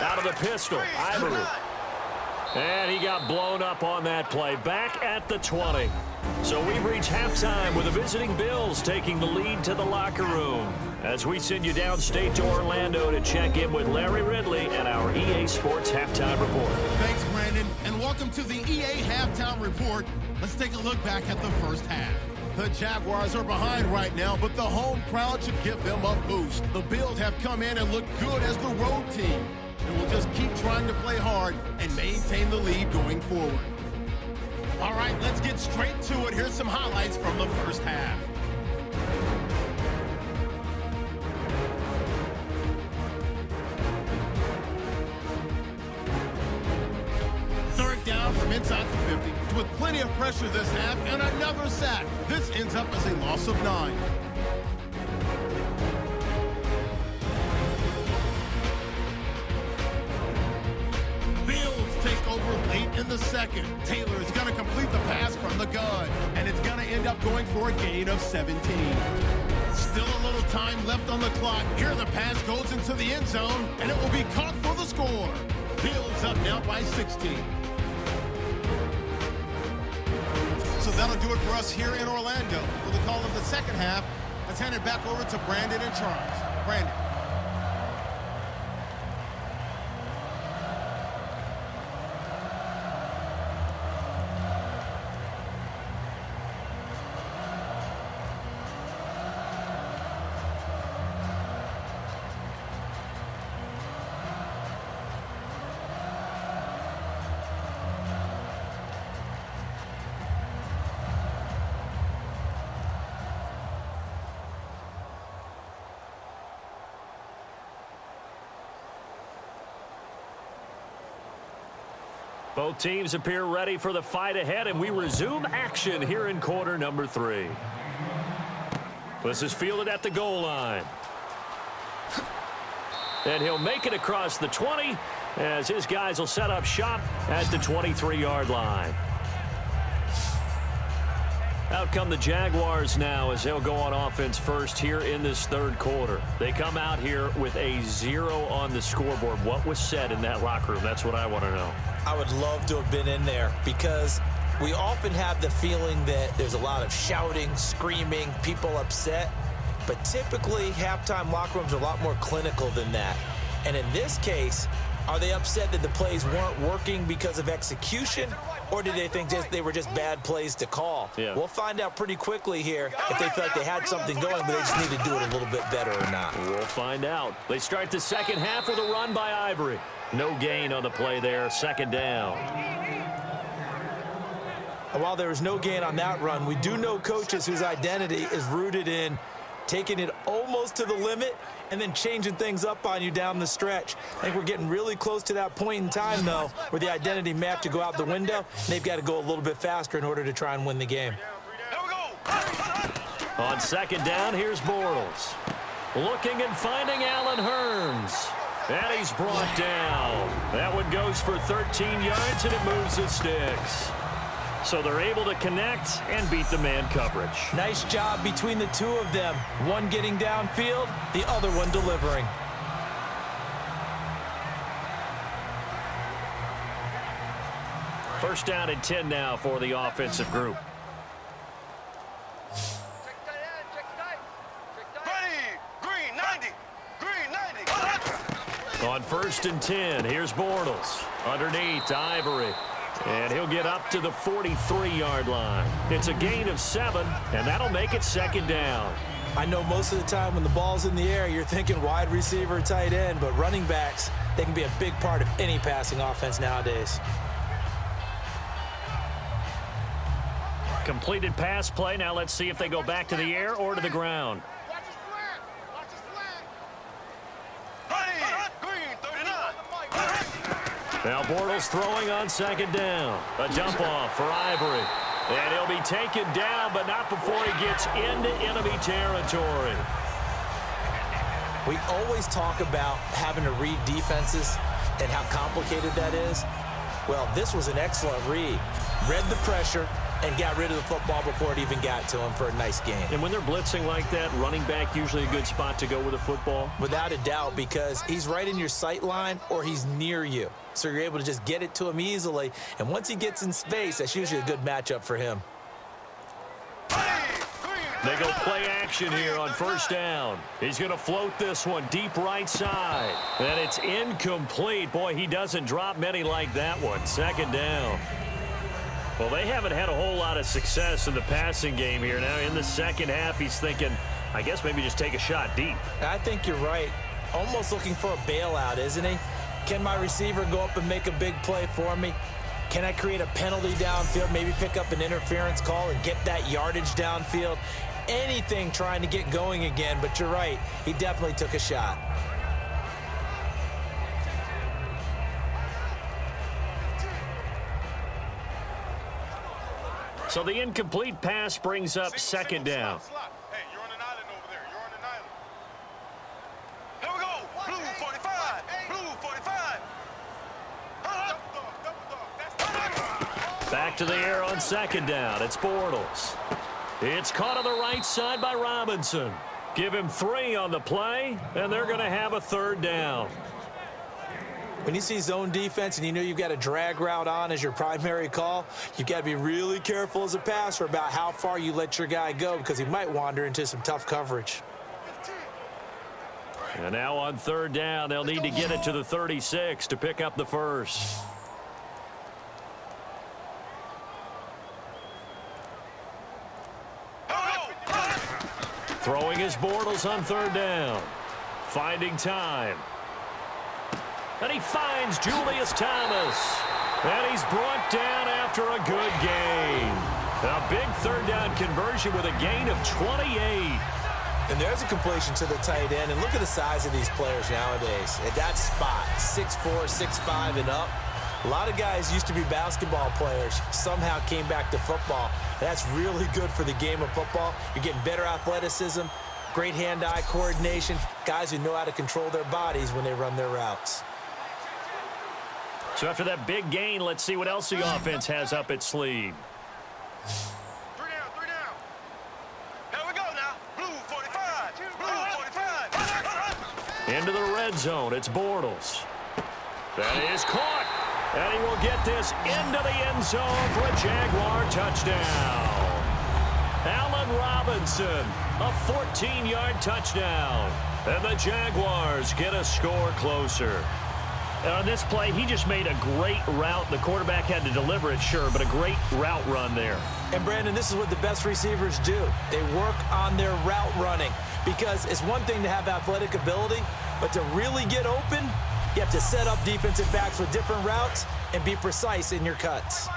Out of the pistol, Ivory. And he got blown up on that play. Back at the 20. So we've reached halftime with the visiting Bills taking the lead to the locker room. As we send you downstate to Orlando to check in with Larry Ridley and our EA Sports Halftime Report. Thanks, Brandon, and welcome to the EA Halftime Report. Let's take a look back at the first half. The Jaguars are behind right now, but the home crowd should give them a boost. The Bills have come in and looked good as the road team. And we'll just keep trying to play hard and maintain the lead going forward. All right, let's get straight to it. Here's some highlights from the first half. Third down from inside the 50. With plenty of pressure this half and another sack. This ends up as a loss of 9. Late in the second, Taylor is going to complete the pass from the gun, and it's going to end up going for a gain of 17. Still a little time left on the clock. Here the pass goes into the end zone, and it will be caught for the score. Bills up now by 16. So that'll do it for us here in Orlando. For the call of the second half, let's hand it back over to Brandon and Charles. Brandon. Both teams appear ready for the fight ahead, and we resume action here in quarter number 3. This is fielded at the goal line. And he'll make it across the 20 as his guys will set up shop at the 23-yard line. Out come the Jaguars now as they'll go on offense first here in this third quarter. They come out here with a 0 on the scoreboard. What was said in that locker room? That's what I want to know. I would love to have been in there because we often have the feeling that there's a lot of shouting, screaming, people upset. But typically, halftime locker rooms are a lot more clinical than that. And in this case, are they upset that the plays weren't working because of execution? Or did they think they were just bad plays to call? Yeah. We'll find out pretty quickly here if they felt like they had something going, but they just need to do it a little bit better or not. We'll find out. They start the second half with a run by Ivory. No gain on the play there, second down. And while there was no gain on that run, we do know coaches whose identity is rooted in taking it almost to the limit and then changing things up on you down the stretch. I think we're getting really close to that point in time, though, where the identity may have to go out the window, and they've got to go a little bit faster in order to try and win the game. On second down, here's Bortles. Looking and finding Allen Hurns. And he's brought down. That one goes for 13 yards, and it moves the sticks. So they're able to connect and beat the man coverage. Nice job between the two of them. One getting downfield, the other one delivering. First down and 10 now for the offensive group. On first and 10, here's Bortles. Underneath, Ivory. And he'll get up to the 43-yard line. It's a gain of 7, and that'll make it second down. I know most of the time when the ball's in the air, you're thinking wide receiver, tight end, but running backs, they can be a big part of any passing offense nowadays. Completed pass play. Now let's see if they go back to the air or to the ground. Now Bortles throwing on second down. A dump off for Ivory. And he'll be taken down, but not before he gets into enemy territory. We always talk about having to read defenses and how complicated that is. Well, this was an excellent read. Read the pressure, and got rid of the football before it even got to him for a nice gain. And when they're blitzing like that, running back usually a good spot to go with a football? Without a doubt, because he's right in your sight line or he's near you. So you're able to just get it to him easily. And once he gets in space, that's usually a good matchup for him. They go play action here on first down. He's going to float this one deep right side. And it's incomplete. Boy, he doesn't drop many like that one. Second down. Well, they haven't had a whole lot of success in the passing game here. Now in the second half, he's thinking, I guess maybe just take a shot deep. I think you're right. Almost looking for a bailout, isn't he? Can my receiver go up and make a big play for me? Can I create a penalty downfield, maybe pick up an interference call and get that yardage downfield? Anything trying to get going again, but you're right. He definitely took a shot. So the incomplete pass brings up second down. Hey, you're on an island over there. You're on an island. Here we go. Blue 45. Blue 45. Back to the air on second down. It's Bortles. It's caught on the right side by Robinson. Give him 3 on the play, and they're going to have a third down. When you see zone defense and you know you've got a drag route on as your primary call, you've got to be really careful as a passer about how far you let your guy go because he might wander into some tough coverage. And now on third down, they'll need to get it to the 36 to pick up the first. Throwing his Bortles on third down. Finding time. And he finds Julius Thomas. And he's brought down after a good gain. A big third down conversion with a gain of 28. And there's a completion to the tight end. And look at the size of these players nowadays. At that spot, 6'4", 6'5", and up. A lot of guys used to be basketball players, somehow came back to football. That's really good for the game of football. You're getting better athleticism, great hand-eye coordination, guys who know how to control their bodies when they run their routes. So after that big gain, let's see what else the offense has up its sleeve. 3 down. Here we go now. Blue 45. Blue 45. Into the red zone, it's Bortles. That is caught. And he will get this into the end zone for a Jaguar touchdown. Allen Robinson, a 14-yard touchdown. And the Jaguars get a score closer. And on this play, he just made a great route. The quarterback had to deliver it, sure, but a great route run there. And, Brandon, this is what the best receivers do. They work on their route running because it's one thing to have athletic ability, but to really get open, you have to set up defensive backs with different routes and be precise in your cuts.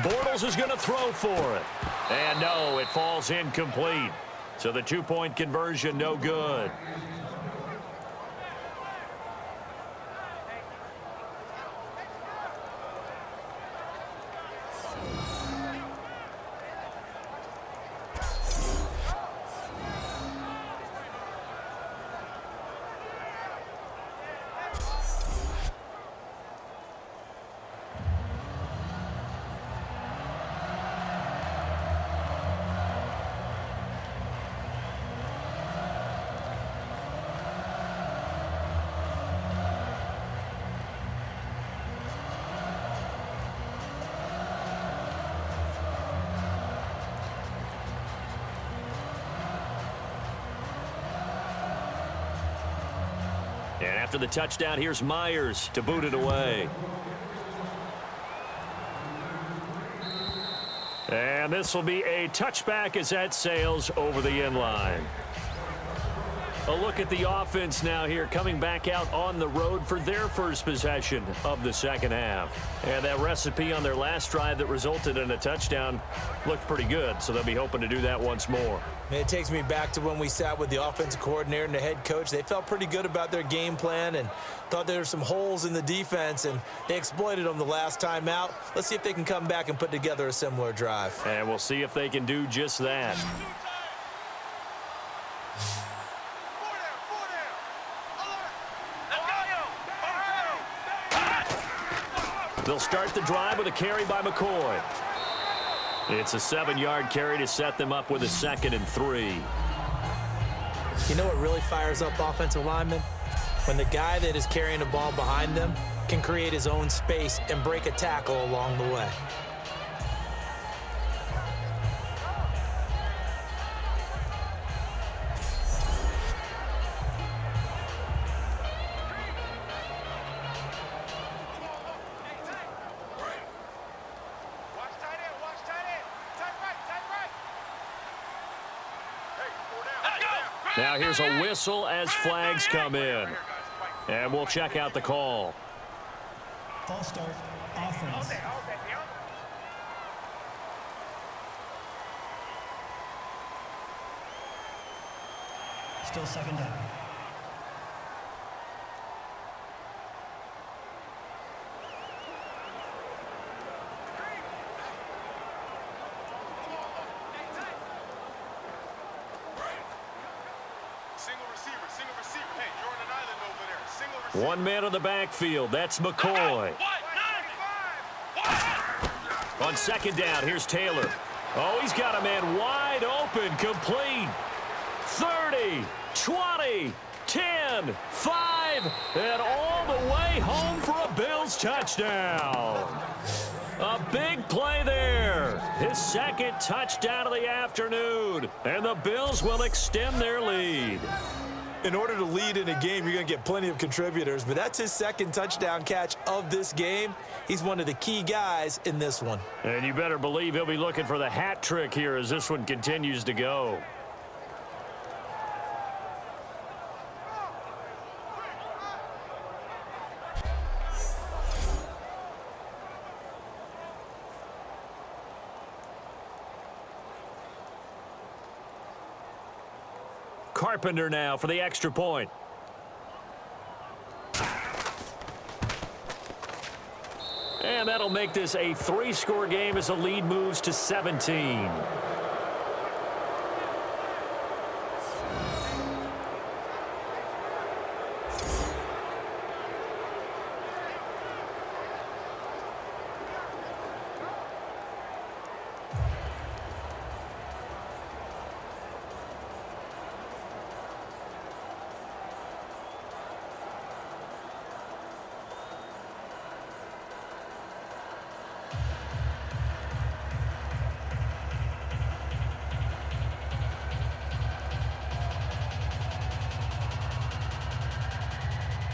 Bortles is going to throw for it. And no, it falls incomplete. So the 2-point conversion, no good. And after the touchdown, here's Myers to boot it away. And this will be a touchback as that sails over the end line. A look at the offense now here, coming back out on the road for their first possession of the second half. And that recipe on their last drive that resulted in a touchdown looked pretty good, so they'll be hoping to do that once more. And it takes me back to when we sat with the offensive coordinator and the head coach. They felt pretty good about their game plan and thought there were some holes in the defense, and they exploited them the last time out. Let's see if they can come back and put together a similar drive. And we'll see if they can do just that. They'll start the drive with a carry by McCoy. It's a 7-yard carry to set them up with a 2nd and 3. You know what really fires up offensive linemen? When the guy that is carrying the ball behind them can create his own space and break a tackle along the way. Now here's a whistle as flags come in. And we'll check out the call. False start, offense. Still 2nd down. One man on the backfield. That's McCoy. On 2nd down, here's Taylor. Oh, he's got a man wide open, complete. 30, 20, 10, 5, and all the way home for a Bills touchdown. A big play there. His 2nd touchdown of the afternoon. And the Bills will extend their lead. In order to lead in a game, you're going to get plenty of contributors, but that's his 2nd touchdown catch of this game. He's one of the key guys in this one. And you better believe he'll be looking for the hat trick here as this one continues to go. Carpenter now for the extra point. And that'll make this a 3-score game as the lead moves to 17.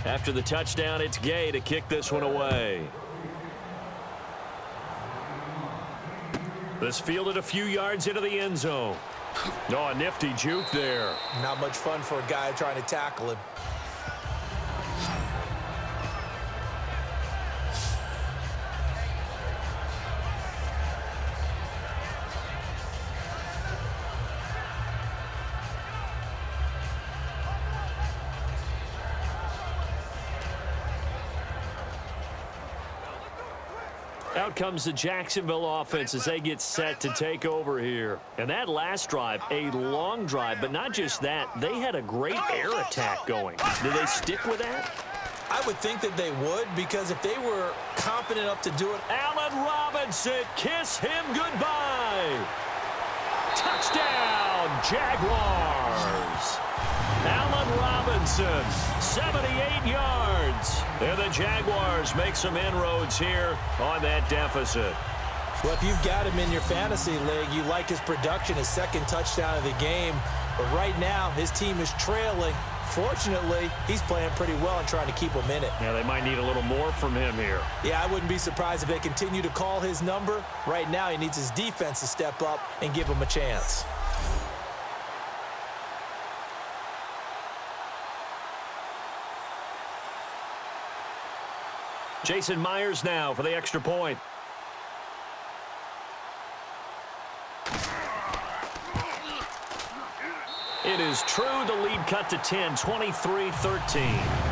After the touchdown, it's Gay to kick this one away. This fielded a few yards into the end zone. Oh, a nifty juke there. Not much fun for a guy trying to tackle him. Out comes the Jacksonville offense as they get set to take over here. And that last drive, a long drive, but not just that. They had a great air attack going. Do they stick with that? I would think that they would, because if they were confident enough to do it. Allen Robinson, kiss him goodbye. Touchdown, Jaguars. Allen Robinson, 78 yards. And the Jaguars make some inroads here on that deficit. Well, if you've got him in your fantasy league, you like his production, his 2nd touchdown of the game. But right now, his team is trailing. Fortunately, he's playing pretty well and trying to keep him in it. Yeah, they might need a little more from him here. Yeah, I wouldn't be surprised if they continue to call his number. Right now, he needs his defense to step up and give him a chance. Jason Myers now for the extra point. It is true, the lead cut to 10, 23-13.